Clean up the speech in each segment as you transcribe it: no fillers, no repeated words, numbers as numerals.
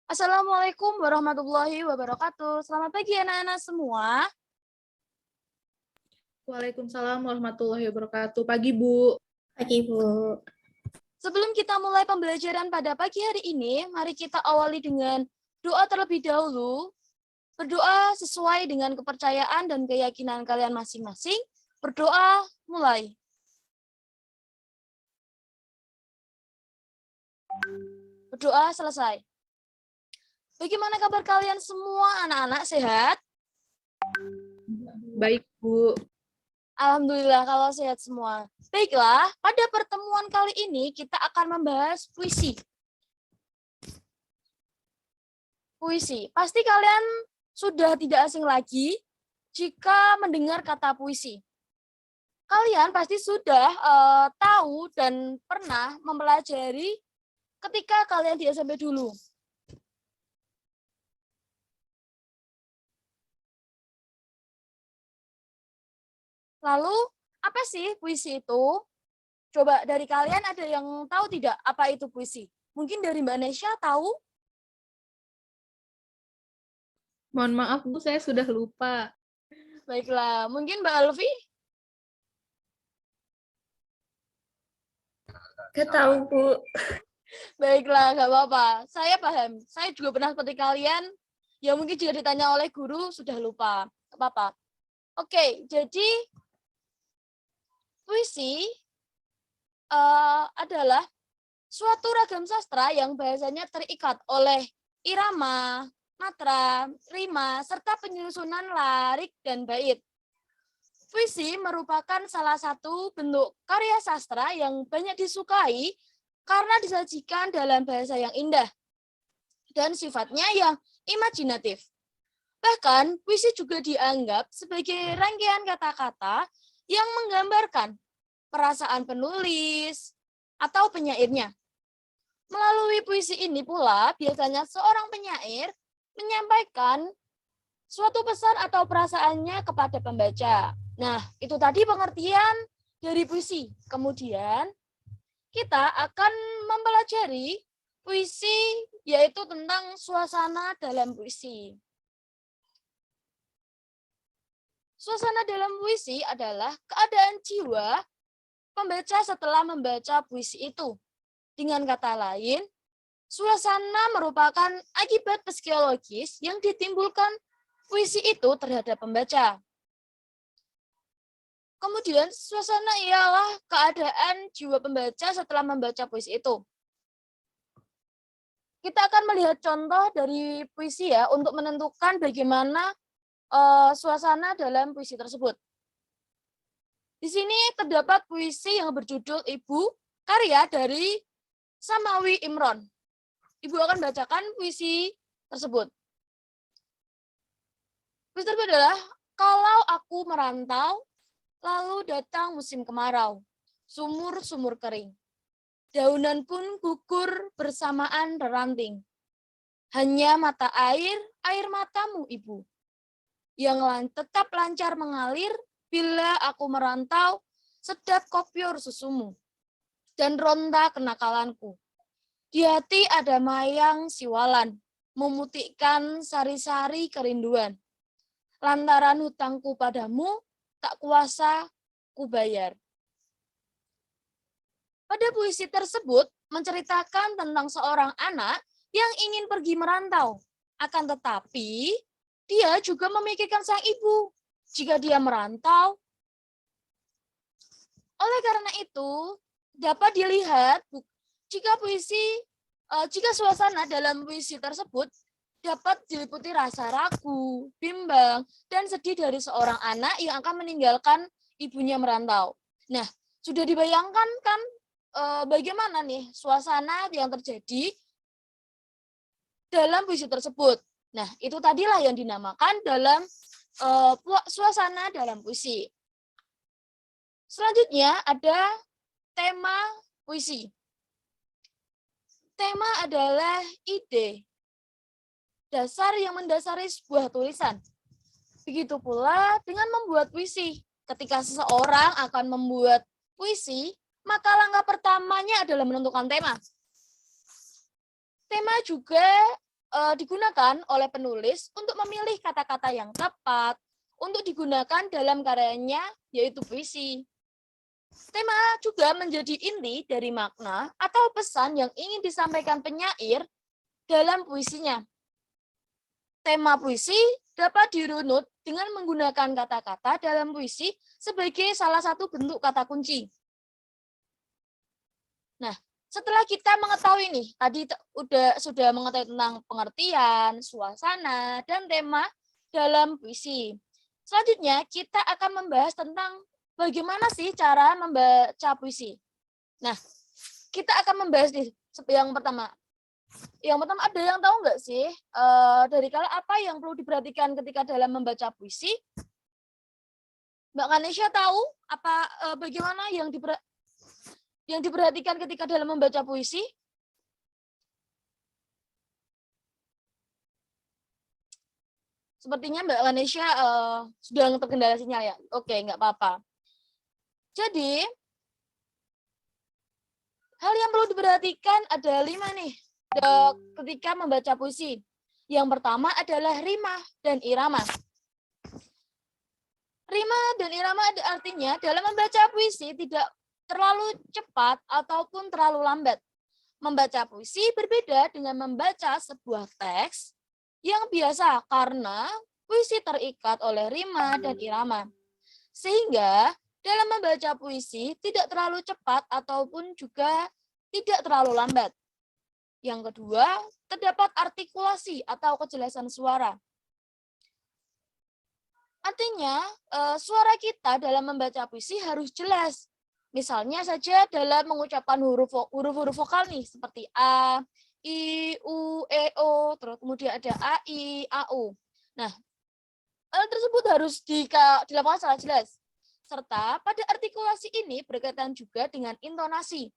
Assalamualaikum warahmatullahi wabarakatuh. Selamat pagi anak-anak semua. Waalaikumsalam warahmatullahi wabarakatuh. Pagi, Bu. Pagi, Bu. Sebelum kita mulai pembelajaran pada pagi hari ini, mari kita awali dengan doa terlebih dahulu. Berdoa sesuai dengan kepercayaan dan keyakinan kalian masing-masing. Berdoa, mulai. Berdoa selesai. Bagaimana kabar kalian semua, anak-anak sehat? Baik, Bu. Alhamdulillah kalau sehat semua. Baiklah, pada pertemuan kali ini kita akan membahas puisi. Puisi. Pasti kalian sudah tidak asing lagi jika mendengar kata puisi. Kalian pasti sudah tahu dan pernah mempelajari ketika kalian di SMP dulu. Lalu, apa sih puisi itu? Coba dari kalian ada yang tahu tidak apa itu puisi? Mungkin dari Mbak Nesya tahu? Mohon maaf, Bu, saya sudah lupa. Baiklah, mungkin Mbak Alfi? Gak tahu, Bu. Baiklah, nggak apa-apa. Saya paham. Saya juga pernah seperti kalian. Ya mungkin jika ditanya oleh guru, sudah lupa. Nggak apa-apa. Oke, jadi puisi adalah suatu ragam sastra yang bahasanya terikat oleh irama, matra, rima, serta penyusunan lirik dan bait. Puisi merupakan salah satu bentuk karya sastra yang banyak disukai karena disajikan dalam bahasa yang indah dan sifatnya yang imajinatif. Bahkan, puisi juga dianggap sebagai rangkaian kata-kata yang menggambarkan perasaan penulis atau penyairnya. Melalui puisi ini pula, biasanya seorang penyair menyampaikan suatu pesan atau perasaannya kepada pembaca. Nah, itu tadi pengertian dari puisi. Kemudian, kita akan mempelajari puisi, yaitu tentang suasana dalam puisi. Suasana dalam puisi adalah keadaan jiwa pembaca setelah membaca puisi itu. Dengan kata lain, suasana merupakan akibat psikologis yang ditimbulkan puisi itu terhadap pembaca. Kemudian, suasana ialah keadaan jiwa pembaca setelah membaca puisi itu. Kita akan melihat contoh dari puisi ya, untuk menentukan bagaimana suasana dalam puisi tersebut. Di sini terdapat puisi yang berjudul Ibu, karya dari Samawi Imron. Ibu akan bacakan puisi tersebut. Puisi tersebut adalah, kalau aku merantau, lalu datang musim kemarau, sumur-sumur kering. Daunan pun gugur bersamaan reranting. Hanya mata air matamu, Ibu, yang tetap lancar mengalir bila aku merantau, sedap kopior susumu, dan ronta kenakalanku. Di hati ada mayang siwalan, memutihkan sari-sari kerinduan. Lantaran hutangku padamu, tak kuasa kubayar. Pada puisi tersebut menceritakan tentang seorang anak yang ingin pergi merantau. Akan tetapi, dia juga memikirkan sang ibu jika dia merantau. Oleh karena itu, dapat dilihat jika suasana dalam puisi tersebut dapat diliputi rasa ragu, bimbang, dan sedih dari seorang anak yang akan meninggalkan ibunya merantau. Nah, sudah dibayangkan kan bagaimana nih suasana yang terjadi dalam puisi tersebut. Nah, itu tadilah yang dinamakan dalam suasana dalam puisi. Selanjutnya ada tema puisi. Tema adalah ide dasar yang mendasari sebuah tulisan. Begitu pula dengan membuat puisi. Ketika seseorang akan membuat puisi, maka langkah pertamanya adalah menentukan tema. Tema juga digunakan oleh penulis untuk memilih kata-kata yang tepat untuk digunakan dalam karyanya, yaitu puisi. Tema juga menjadi inti dari makna atau pesan yang ingin disampaikan penyair dalam puisinya. Tema puisi dapat dirunut dengan menggunakan kata-kata dalam puisi sebagai salah satu bentuk kata kunci. Nah, setelah kita mengetahui nih, tadi sudah mengetahui tentang pengertian, suasana, dan tema dalam puisi. Selanjutnya, kita akan membahas tentang bagaimana sih cara membaca puisi. Nah, kita akan membahas nih yang pertama. Yang pertama, ada yang tahu nggak sih dari kalian apa yang perlu diperhatikan ketika dalam membaca puisi? Mbak Kanesha tahu apa bagaimana yang diperhatikan ketika dalam membaca puisi? Sepertinya Mbak Kanesha sudah terkendala sinyal ya. Oke, nggak apa-apa. Jadi, hal yang perlu diperhatikan ada 5 nih ketika membaca puisi. Yang pertama adalah rima dan irama. Rima dan irama artinya dalam membaca puisi tidak terlalu cepat ataupun terlalu lambat. Membaca puisi berbeda dengan membaca sebuah teks yang biasa karena puisi terikat oleh rima dan irama. Sehingga dalam membaca puisi tidak terlalu cepat ataupun juga tidak terlalu lambat. Yang kedua, terdapat artikulasi atau kejelasan suara. Artinya, suara kita dalam membaca puisi harus jelas. Misalnya saja dalam mengucapkan huruf-huruf vokal nih, seperti A, I, U, E, O, terus kemudian ada A, I, A, U. Nah, hal tersebut harus dilakukan secara jelas. Serta pada artikulasi ini berkaitan juga dengan intonasi.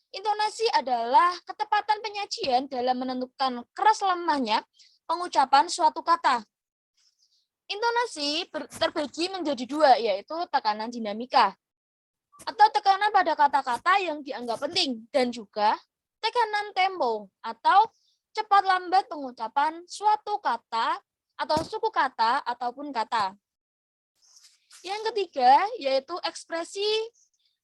Intonasi adalah ketepatan penyajian dalam menentukan keras lemahnya pengucapan suatu kata. Intonasi terbagi menjadi 2, yaitu tekanan dinamika atau tekanan pada kata-kata yang dianggap penting, dan juga tekanan tempo atau cepat lambat pengucapan suatu kata atau suku kata ataupun kata. Yang ketiga yaitu ekspresi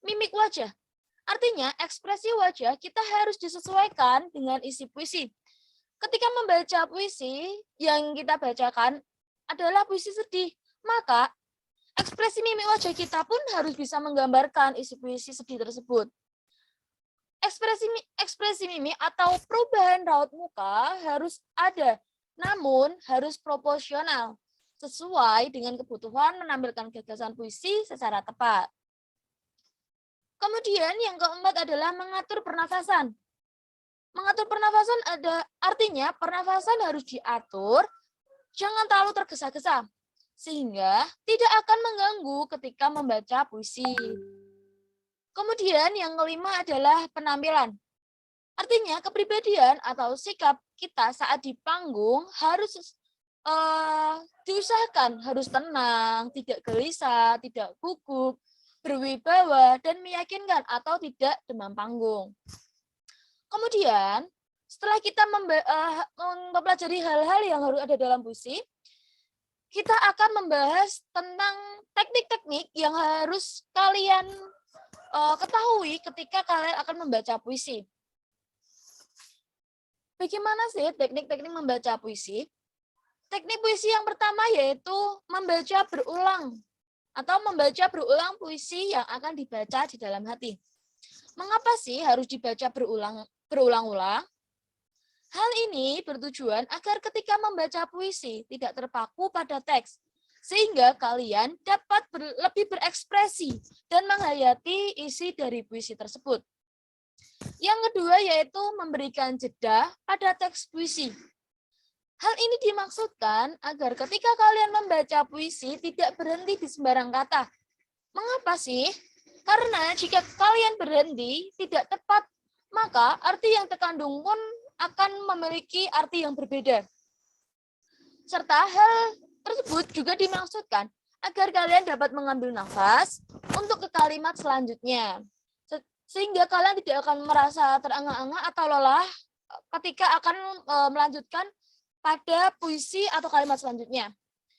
mimik wajah. Artinya ekspresi wajah kita harus disesuaikan dengan isi puisi. Ketika membaca puisi yang kita bacakan adalah puisi sedih, maka ekspresi mimik wajah kita pun harus bisa menggambarkan isi puisi sedih tersebut. Ekspresi mimik atau perubahan raut muka harus ada, namun harus proporsional, sesuai dengan kebutuhan menampilkan gagasan puisi secara tepat. Kemudian yang keempat adalah mengatur pernafasan. Mengatur pernafasan artinya pernafasan harus diatur, jangan terlalu tergesa-gesa, sehingga tidak akan mengganggu ketika membaca puisi. Kemudian yang kelima adalah penampilan. Artinya kepribadian atau sikap kita saat di panggung harus diusahakan, harus tenang, tidak gelisah, tidak gugup, berwibawa, dan meyakinkan atau tidak demam panggung. Kemudian, setelah kita mempelajari hal-hal yang harus ada dalam puisi, kita akan membahas tentang teknik-teknik yang harus kalian ketahui ketika kalian akan membaca puisi. Bagaimana sih teknik-teknik membaca puisi? Teknik puisi yang pertama yaitu membaca berulang atau membaca berulang puisi yang akan dibaca di dalam hati. Mengapa sih harus dibaca berulang-ulang? Hal ini bertujuan agar ketika membaca puisi tidak terpaku pada teks, sehingga kalian dapat lebih berekspresi dan menghayati isi dari puisi tersebut. Yang kedua yaitu memberikan jeda pada teks puisi. Hal ini dimaksudkan agar ketika kalian membaca puisi tidak berhenti di sembarang kata. Mengapa sih? Karena jika kalian berhenti tidak tepat, maka arti yang terkandung pun akan memiliki arti yang berbeda. Serta hal tersebut juga dimaksudkan agar kalian dapat mengambil nafas untuk ke kalimat selanjutnya. Sehingga kalian tidak akan merasa terengah-engah atau lelah ketika akan melanjutkan pada puisi atau kalimat selanjutnya.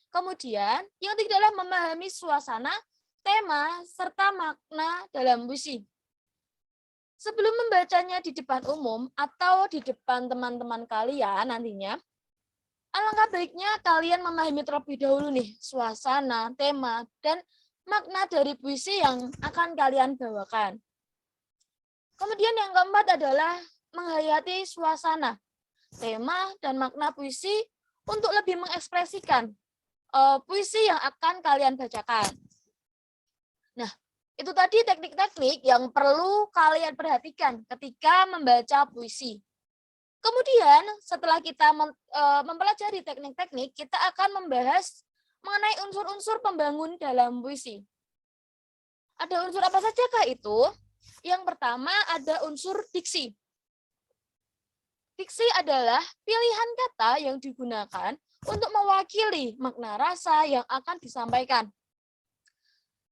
Kemudian, yang ketiga adalah memahami suasana, tema, serta makna dalam puisi. Sebelum membacanya di depan umum atau di depan teman-teman kalian nantinya, alangkah baiknya kalian memahami terlebih dahulu nih suasana, tema, dan makna dari puisi yang akan kalian bawakan. Kemudian yang keempat adalah menghayati suasana, tema, dan makna puisi untuk lebih mengekspresikan puisi yang akan kalian bacakan. Nah, itu tadi teknik-teknik yang perlu kalian perhatikan ketika membaca puisi. Kemudian, setelah kita mempelajari teknik-teknik, kita akan membahas mengenai unsur-unsur pembangun dalam puisi. Ada unsur apa sajakah itu? Yang pertama ada unsur diksi. Diksi adalah pilihan kata yang digunakan untuk mewakili makna rasa yang akan disampaikan.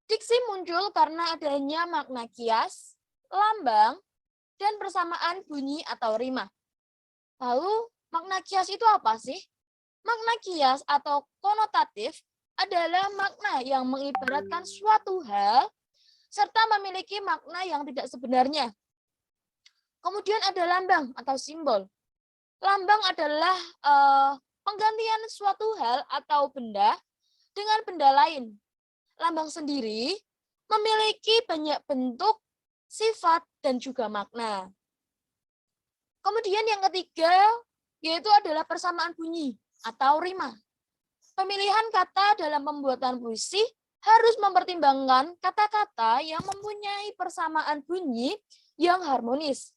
Diksi muncul karena adanya makna kias, lambang, dan persamaan bunyi atau rima. Lalu, makna kias itu apa sih? Makna kias atau konotatif adalah makna yang mengibaratkan suatu hal serta memiliki makna yang tidak sebenarnya. Kemudian ada lambang atau simbol. Lambang adalah penggantian suatu hal atau benda dengan benda lain. Lambang sendiri memiliki banyak bentuk, sifat, dan juga makna. Kemudian yang ketiga, yaitu adalah persamaan bunyi atau rima. Pemilihan kata dalam pembuatan puisi harus mempertimbangkan kata-kata yang mempunyai persamaan bunyi yang harmonis.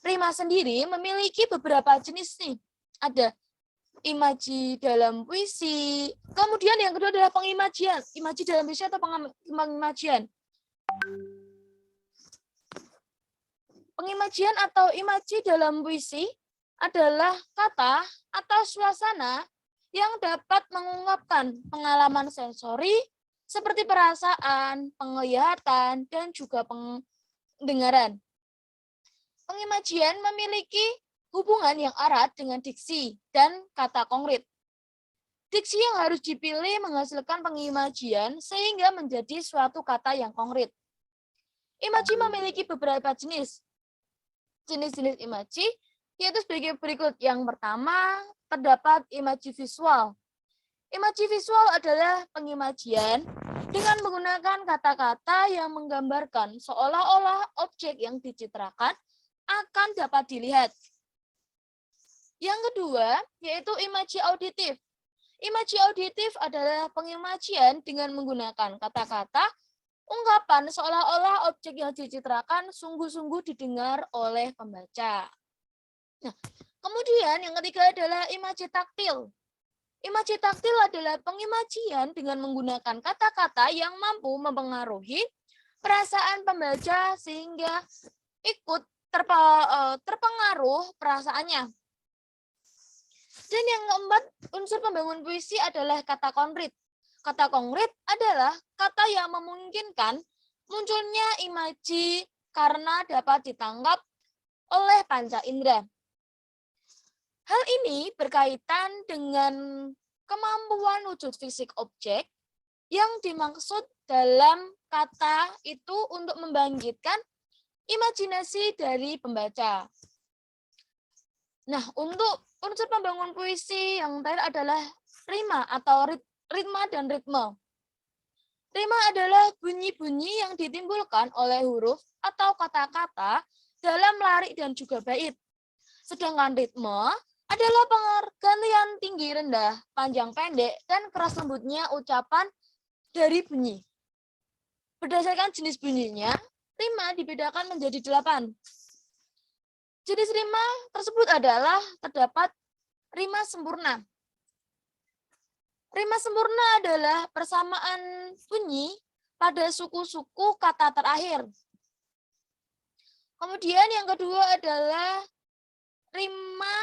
Rima sendiri memiliki beberapa jenis nih. Ada imaji dalam puisi. Kemudian yang kedua adalah pengimajian. Imaji dalam puisi atau pengimajian. Pengimajian atau imaji dalam puisi adalah kata atau suasana yang dapat mengungkapkan pengalaman sensori seperti perasaan, penglihatan, dan juga pendengaran. Pengimajian memiliki hubungan yang erat dengan diksi dan kata konkret. Diksi yang harus dipilih menghasilkan pengimajian sehingga menjadi suatu kata yang konkret. Imaji memiliki beberapa jenis. Jenis-jenis imaji yaitu sebagai berikut. Yang pertama, terdapat imaji visual. Imaji visual adalah pengimajian dengan menggunakan kata-kata yang menggambarkan seolah-olah objek yang dicitrakan akan dapat dilihat. Yang kedua, yaitu imaji auditif. Imaji auditif adalah pengimajian dengan menggunakan kata-kata, ungkapan seolah-olah objek yang dicitrakan sungguh-sungguh didengar oleh pembaca. Nah, kemudian yang ketiga adalah imaji taktil. Imaji taktil adalah pengimajian dengan menggunakan kata-kata yang mampu mempengaruhi perasaan pembaca sehingga ikut terpengaruh perasaannya. Dan yang keempat, unsur pembangun puisi adalah kata konkret. Kata konkret adalah kata yang memungkinkan munculnya imaji karena dapat ditangkap oleh panca indera. Hal ini berkaitan dengan kemampuan wujud fisik objek yang dimaksud dalam kata itu untuk membangkitkan imajinasi dari pembaca. Nah, untuk unsur pembangun puisi yang terakhir adalah rima atau ritma dan ritme. Rima adalah bunyi-bunyi yang ditimbulkan oleh huruf atau kata-kata dalam larik dan juga bait. Sedangkan ritme adalah pergantian tinggi rendah, panjang pendek, dan keras lembutnya ucapan dari bunyi. Berdasarkan jenis bunyinya, rima dibedakan menjadi 8. Jenis rima tersebut adalah terdapat rima sempurna. Rima sempurna adalah persamaan bunyi pada suku-suku kata terakhir. Kemudian yang kedua adalah rima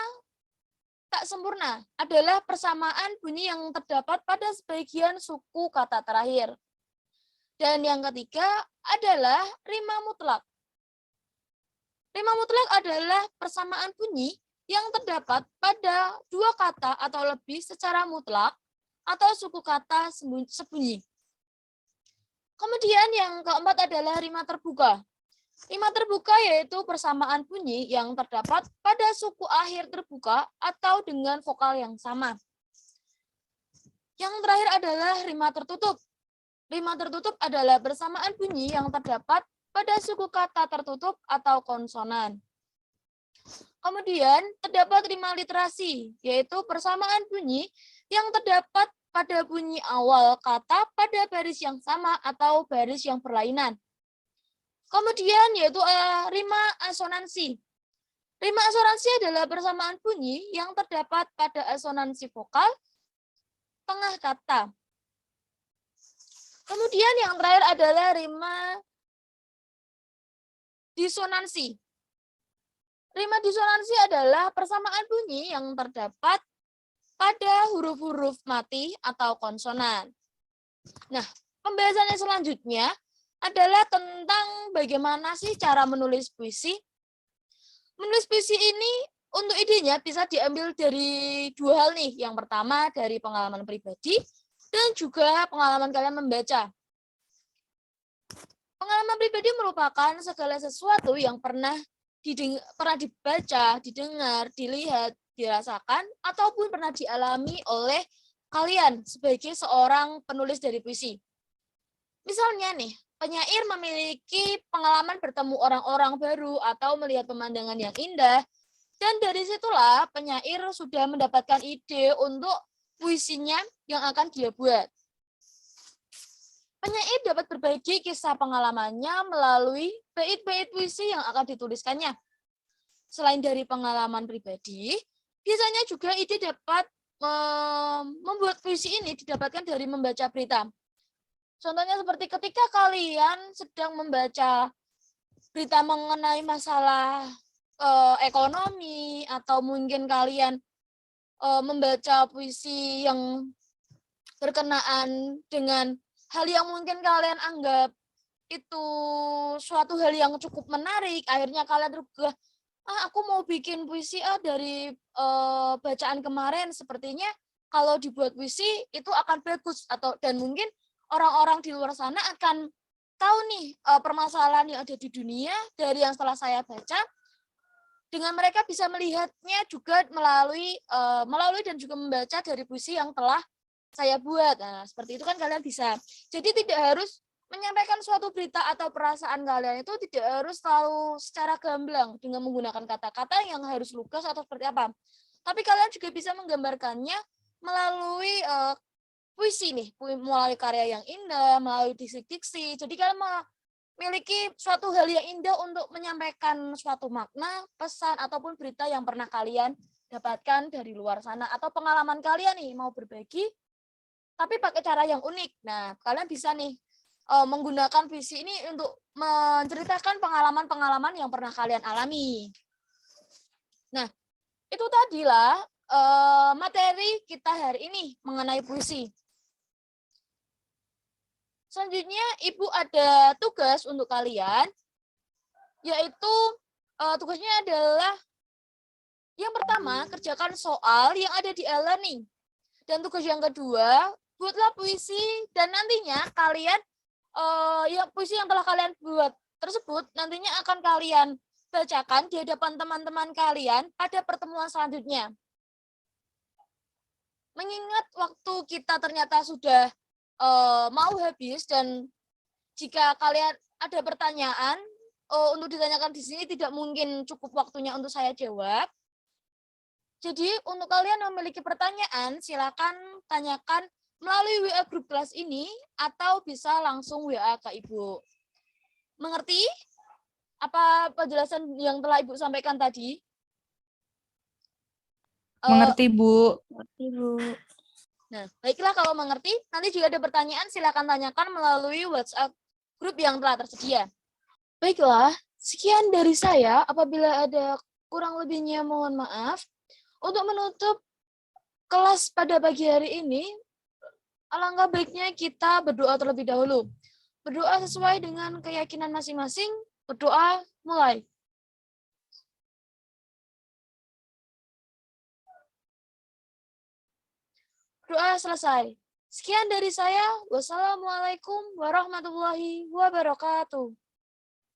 tak sempurna, adalah persamaan bunyi yang terdapat pada sebagian suku kata terakhir. Dan yang ketiga adalah rima mutlak. Rima mutlak adalah persamaan bunyi yang terdapat pada dua kata atau lebih secara mutlak atau suku kata sebunyi. Kemudian yang keempat adalah rima terbuka. Rima terbuka yaitu persamaan bunyi yang terdapat pada suku akhir terbuka atau dengan vokal yang sama. Yang terakhir adalah rima tertutup. Rima tertutup adalah persamaan bunyi yang terdapat pada suku kata tertutup atau konsonan. Kemudian terdapat rima literasi, yaitu persamaan bunyi yang terdapat pada bunyi awal kata pada baris yang sama atau baris yang berlainan. Kemudian yaitu rima asonansi. Rima asonansi adalah persamaan bunyi yang terdapat pada asonansi vokal tengah kata. Kemudian yang terakhir adalah rima disonansi. Rima disonansi adalah persamaan bunyi yang terdapat pada huruf-huruf mati atau konsonan. Nah, pembahasan yang selanjutnya adalah tentang bagaimana sih cara menulis puisi. Menulis puisi ini untuk idenya bisa diambil dari dua hal nih. Yang pertama dari pengalaman pribadi dan juga pengalaman kalian membaca. Pengalaman pribadi merupakan segala sesuatu yang pernah dibaca, didengar, dilihat, dirasakan, ataupun pernah dialami oleh kalian sebagai seorang penulis dari puisi. Misalnya nih, penyair memiliki pengalaman bertemu orang-orang baru atau melihat pemandangan yang indah, dan dari situlah penyair sudah mendapatkan ide untuk puisinya yang akan dia buat. Penyair dapat berbagi kisah pengalamannya melalui bait-bait puisi yang akan dituliskannya. Selain dari pengalaman pribadi, biasanya juga ide dapat membuat puisi ini didapatkan dari membaca berita. Contohnya seperti ketika kalian sedang membaca berita mengenai masalah ekonomi, atau mungkin kalian membaca puisi yang berkenaan dengan hal yang mungkin kalian anggap itu suatu hal yang cukup menarik, akhirnya kalian tergugah, aku mau bikin puisi dari bacaan kemarin, sepertinya kalau dibuat puisi itu akan bagus, dan mungkin orang-orang di luar sana akan tahu nih permasalahan yang ada di dunia dari yang setelah saya baca, dengan mereka bisa melihatnya juga melalui dan juga membaca dari puisi yang telah saya buat. Nah, seperti itu kan kalian bisa. Jadi tidak harus menyampaikan suatu berita atau perasaan kalian itu tidak harus selalu secara gamblang dengan menggunakan kata-kata yang harus lugas atau seperti apa. Tapi kalian juga bisa menggambarkannya melalui puisi nih, melalui karya yang indah, melalui diksi-diksi. Jadi kalian memiliki suatu hal yang indah untuk menyampaikan suatu makna, pesan, ataupun berita yang pernah kalian dapatkan dari luar sana. Atau pengalaman kalian nih, mau berbagi, tapi pakai cara yang unik. Nah, kalian bisa nih menggunakan puisi ini untuk menceritakan pengalaman-pengalaman yang pernah kalian alami. Nah, itu tadilah materi kita hari ini mengenai puisi. Selanjutnya, Ibu ada tugas untuk kalian, yaitu tugasnya adalah yang pertama, kerjakan soal yang ada di e-learning. Dan tugas yang kedua, buatlah puisi, dan nantinya kalian puisi yang telah kalian buat tersebut nantinya akan kalian bacakan di hadapan teman-teman kalian pada pertemuan selanjutnya. Mengingat waktu kita ternyata sudah mau habis, dan jika kalian ada pertanyaan untuk ditanyakan di sini tidak mungkin cukup waktunya untuk saya jawab. Jadi untuk kalian yang memiliki pertanyaan, silakan tanyakan melalui WA grup kelas ini atau bisa langsung WA ke Ibu. Mengerti apa penjelasan yang telah Ibu sampaikan tadi? Mengerti, Bu. Mengerti, Bu. Nah, baiklah kalau mengerti, nanti jika ada pertanyaan silakan tanyakan melalui WhatsApp grup yang telah tersedia. Baiklah, sekian dari saya. Apabila ada kurang lebihnya mohon maaf. Untuk menutup kelas pada pagi hari ini, alangkah baiknya kita berdoa terlebih dahulu. Berdoa sesuai dengan keyakinan masing-masing. Berdoa mulai. Doa selesai. Sekian dari saya. Wassalamualaikum warahmatullahi wabarakatuh.